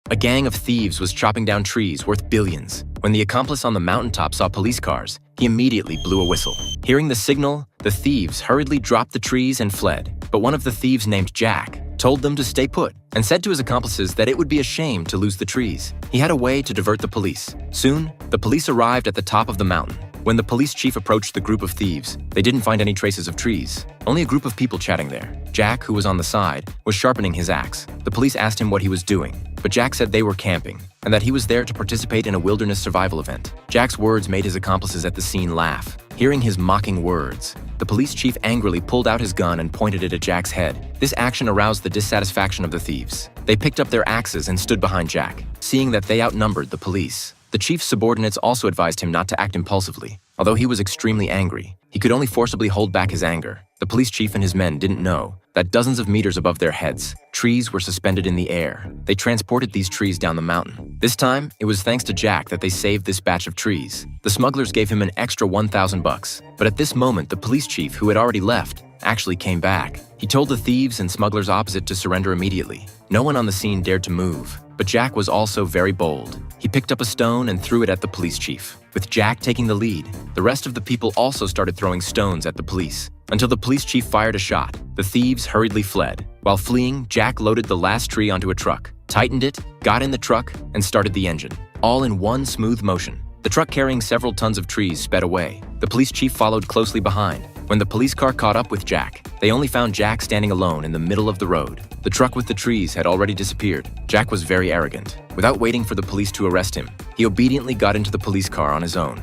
A gang of thieves was chopping down trees worth billions. When the accomplice on the mountaintop saw police cars, he immediately blew a whistle. Hearing the signal, the thieves hurriedly dropped the trees and fled. But one of the thieves named Jack told them to stay put and said to his accomplices that it would be a shame to lose the trees. He had a way to divert the police. Soon, the police arrived at the top of the mountain. When the police chief approached the group of thieves, they didn't find any traces of trees, only a group of people chatting there. Jack, who was on the side, was sharpening his axe. The police asked him what he was doing, but Jack said they were camping and that he was there to participate in a wilderness survival event. Jack's words made his accomplices at the scene laugh. Hearing his mocking words, the police chief angrily pulled out his gun and pointed it at Jack's head. This action aroused the dissatisfaction of the thieves. They picked up their axes and stood behind Jack, seeing that they outnumbered the police. The chief's subordinates also advised him not to act impulsively. Although he was extremely angry, he could only forcibly hold back his anger. The police chief and his men didn't know that dozens of meters above their heads, trees were suspended in the air. They transported these trees down the mountain. This time, it was thanks to Jack that they saved this batch of trees. The smugglers gave him an extra $1,000, but at this moment, the police chief, who had already left, actually came back. He told the thieves and smugglers opposite to surrender immediately. No one on the scene dared to move, but Jack was also very bold. He picked up a stone and threw it at the police chief. With Jack taking the lead, the rest of the people also started throwing stones at the police, until the police chief fired a shot. The thieves hurriedly fled. While fleeing, Jack loaded the last tree onto a truck, tightened it, got in the truck, and started the engine, all in one smooth motion. The truck carrying several tons of trees sped away. The police chief followed closely behind. When the police car caught up with Jack, they only found Jack standing alone in the middle of the road. The truck with the trees had already disappeared. Jack was very arrogant. Without waiting for the police to arrest him, he obediently got into the police car on his own.